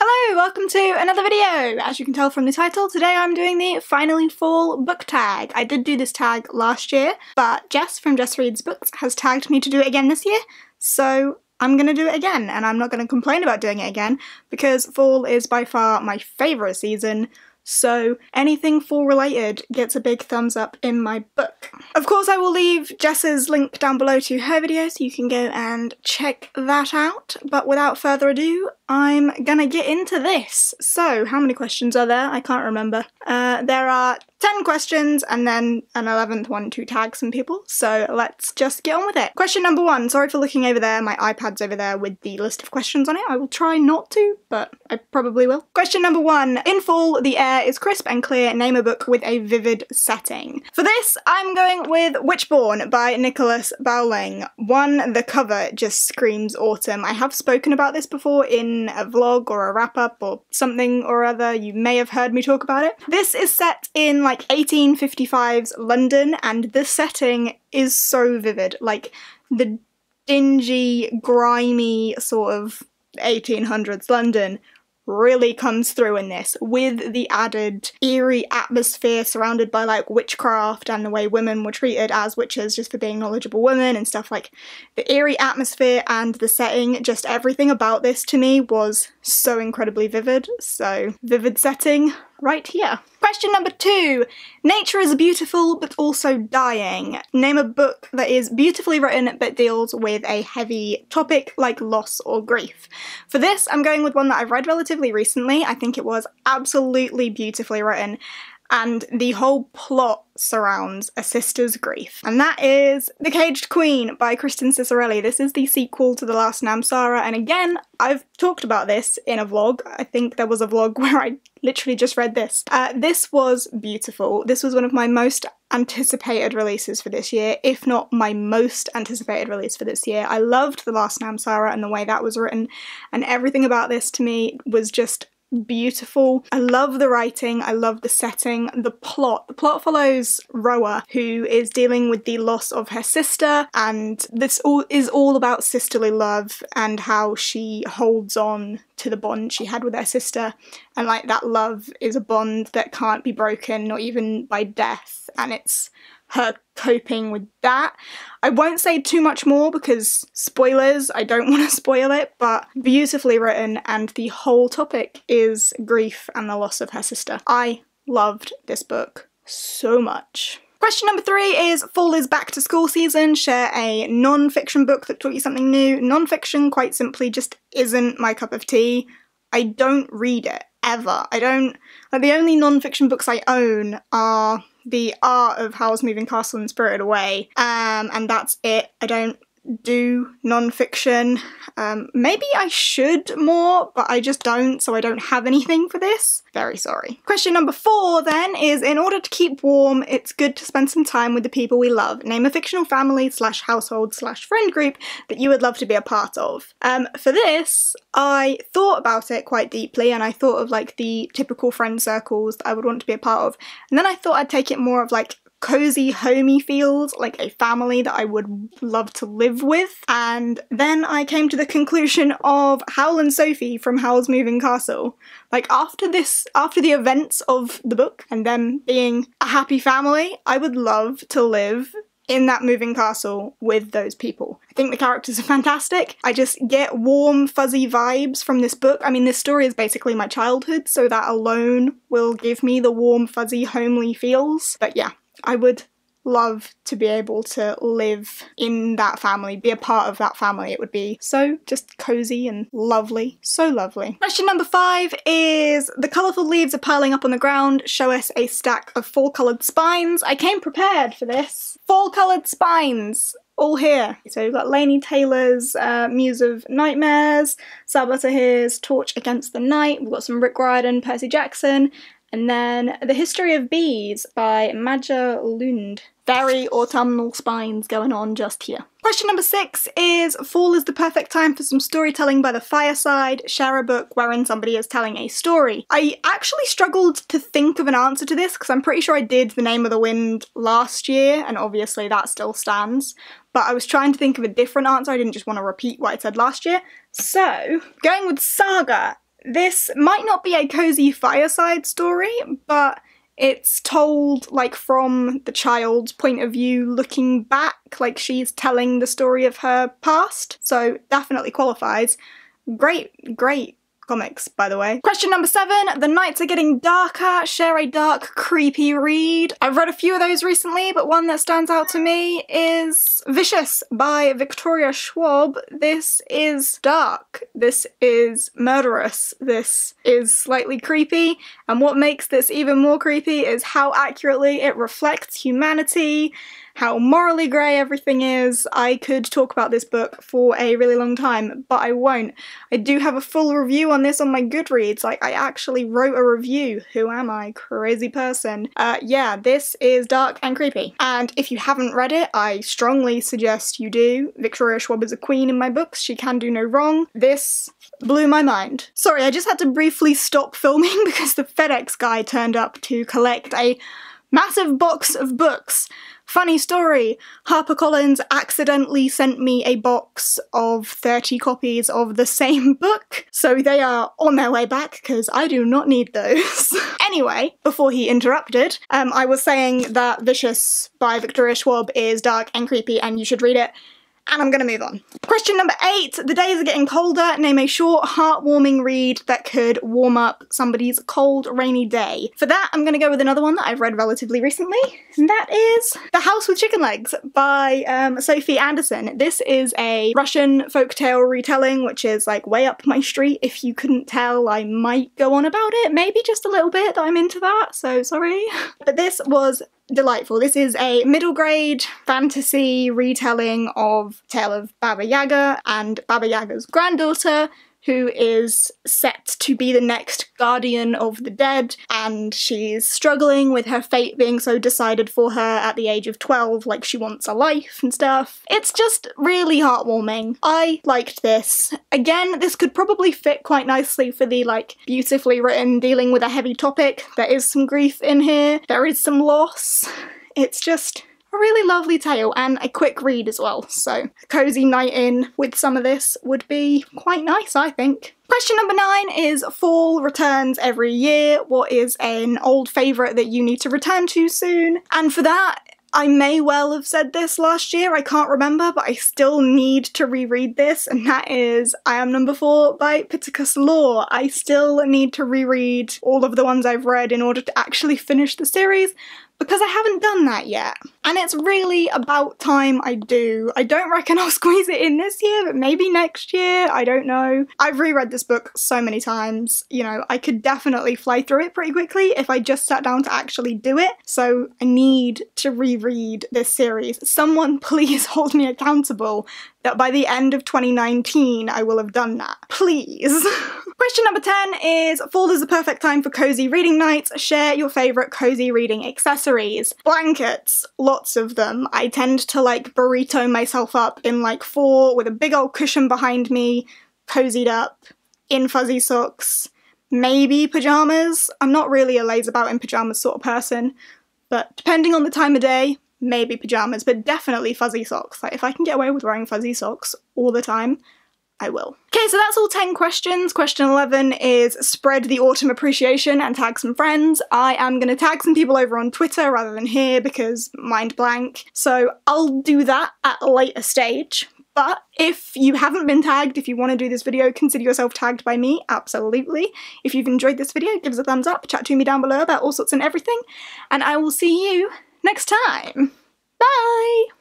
Hello, welcome to another video! As you can tell from the title, today I'm doing the Finally Fall book tag. I did do this tag last year, but Jess from Jess Reads Books has tagged me to do it again this year, so I'm gonna do it again, and I'm not gonna complain about doing it again, because fall is by far my favourite season, so anything fall related gets a big thumbs up in my book. Of course, I will leave Jess's link down below to her video so you can go and check that out, but without further ado, I'm gonna get into this. So, how many questions are there? I can't remember. There are 10 questions and then an 11th one to tag some people, so let's just get on with it. Question number 1. Sorry for looking over there, my iPad's over there with the list of questions on it. I will try not to, but I probably will. Question number 1. In fall, the air is crisp and clear. Name a book with a vivid setting. For this, I'm going with Witchborn by Nicholas Bowling. 1. The cover just screams autumn. I have spoken about this before in a vlog or a wrap-up or something or other. You may have heard me talk about it. This is set in like 1855's London, and the setting is so vivid. Like the dingy, grimy sort of 1800s London really comes through in this, with the added eerie atmosphere surrounded by like witchcraft and the way women were treated as witches just for being knowledgeable women and stuff. Like the eerie atmosphere and the setting, just everything about this to me was so incredibly vivid. So vivid setting right here. Question number 2. Nature is beautiful but also dying. Name a book that is beautifully written but deals with a heavy topic like loss or grief. For this, I'm going with one that I've read relatively recently. I think it was absolutely beautifully written, and the whole plot surrounds a sister's grief. And that is The Caged Queen by Kristen Cicerelli. This is the sequel to The Last Namsara, and again, I've talked about this in a vlog. I think there was a vlog where I literally just read this. This was beautiful. This was one of my most anticipated releases for this year, if not my most anticipated release for this year. I loved The Last Namsara and the way that was written, and everything about this to me was just beautiful. I love the writing, I love the setting, the plot. The plot follows Roa, who is dealing with the loss of her sister, and this is all about sisterly love and how she holds on to the bond she had with her sister, and like that love is a bond that can't be broken, not even by death, and it's her coping with that. I won't say too much more because spoilers, I don't want to spoil it, but beautifully written, and the whole topic is grief and the loss of her sister. I loved this book so much. Question number 3 is fall is back to school season. Share a non-fiction book that taught you something new. Non-fiction, quite simply, just isn't my cup of tea. I don't read it, ever. I don't, like, the only non-fiction books I own are The Art of Howl's Moving Castle and Spirited Away, and that's it. I don't do non-fiction. Maybe I should more, but I just don't, so I don't have anything for this. Very sorry. Question number 4 then is, in order to keep warm, it's good to spend some time with the people we love. Name a fictional family / household / friend group that you would love to be a part of. For this, I thought about it quite deeply, and I thought of like the typical friend circles that I would want to be a part of, and then I thought I'd take it more of like cozy, homey feels, like a family that I would love to live with. And then I came to the conclusion of Howl and Sophie from Howl's Moving Castle. Like after the events of the book and them being a happy family, I would love to live in that moving castle with those people. I think the characters are fantastic. I just get warm, fuzzy vibes from this book. I mean, this story is basically my childhood, so that alone will give me the warm, fuzzy, homely feels. But yeah, I would love to be able to live in that family, be a part of that family. It would be so just cozy and lovely. So lovely. Question number 5 is, the colourful leaves are piling up on the ground. Show us a stack of fall-coloured spines. I came prepared for this. Fall-coloured spines. All here. So we've got Laini Taylor's Muse of Nightmares, Sal Butterhere's Torch Against the Night. We've got some Rick Riordan, Percy Jackson, and then The History of Bees by Maja Lund. Very autumnal spines going on just here. Question number 6 is, fall is the perfect time for some storytelling by the fireside. Share a book wherein somebody is telling a story. I actually struggled to think of an answer to this because I'm pretty sure I did The Name of the Wind last year, and obviously that still stands. But I was trying to think of a different answer. I didn't just want to repeat what I said last year. So, going with saga. This might not be a cozy fireside story, but it's told like from the child's point of view looking back, like she's telling the story of her past, so definitely qualifies. Great comics, by the way. Question number 7. The nights are getting darker. Share a dark, creepy read. I've read a few of those recently, but one that stands out to me is Vicious by Victoria Schwab. This is dark. This is murderous. This is slightly creepy, and what makes this even more creepy is how accurately it reflects humanity, how morally grey everything is. I could talk about this book for a really long time, but I won't. I do have a full review on this on my Goodreads. Like, I actually wrote a review. Who am I? Crazy person. Yeah, this is dark and creepy. And if you haven't read it, I strongly suggest you do. Victoria Schwab is a queen in my books. She can do no wrong. This blew my mind. Sorry, I just had to briefly stop filming because the FedEx guy turned up to collect a massive box of books. Funny story, HarperCollins accidentally sent me a box of 30 copies of the same book, so they are on their way back because I do not need those. Anyway, before he interrupted, I was saying that Vicious by Victoria Schwab is dark and creepy and you should read it. And I'm gonna move on. Question number 8. The days are getting colder. Name a short, heartwarming read that could warm up somebody's cold, rainy day. For that, I'm gonna go with another one that I've read relatively recently, and that is The House with Chicken Legs by Sophie Anderson. This is a Russian folktale retelling, which is like way up my street. If you couldn't tell, I might go on about it, maybe just a little bit, that I'm into that, so sorry. But this was delightful. This is a middle grade fantasy retelling of Tale of Baba Yaga and Baba Yaga's granddaughter, who is set to be the next guardian of the dead, and she's struggling with her fate being so decided for her at the age of 12, like she wants a life and stuff. It's just really heartwarming. I liked this. Again, this could probably fit quite nicely for the like beautifully written dealing with a heavy topic. There is some grief in here, there is some loss. It's just a really lovely tale and a quick read as well, so a cozy night in with some of this would be quite nice, I think. Question number 9 is fall returns every year. What is an old favourite that you need to return to soon? And for that, I may well have said this last year, I can't remember, but I still need to reread this, and that is I Am Number 4 by Pittacus Law. I still need to reread all of the ones I've read in order to actually finish the series, because I haven't done that yet. And it's really about time I do. I don't reckon I'll squeeze it in this year, but maybe next year, I don't know. I've reread this book so many times, you know, I could definitely fly through it pretty quickly if I just sat down to actually do it, so I need to reread this series. Someone please hold me accountable that by the end of 2019 I will have done that. Please. Question number 10 is fall is the perfect time for cozy reading nights. Share your favourite cozy reading accessories. Blankets, lots of them. I tend to like burrito myself up in like 4 with a big old cushion behind me, cozied up, in fuzzy socks, maybe pyjamas. I'm not really a lays about in pyjamas sort of person, but depending on the time of day, maybe pyjamas, but definitely fuzzy socks. Like if I can get away with wearing fuzzy socks all the time, I will. Okay, so that's all 10 questions. Question 11 is spread the autumn appreciation and tag some friends. I am going to tag some people over on Twitter rather than here because mind blank. So I'll do that at a later stage. But if you haven't been tagged, if you want to do this video, consider yourself tagged by me, absolutely. If you've enjoyed this video, give us a thumbs up, chat to me down below about all sorts and everything, and I will see you next time. Bye!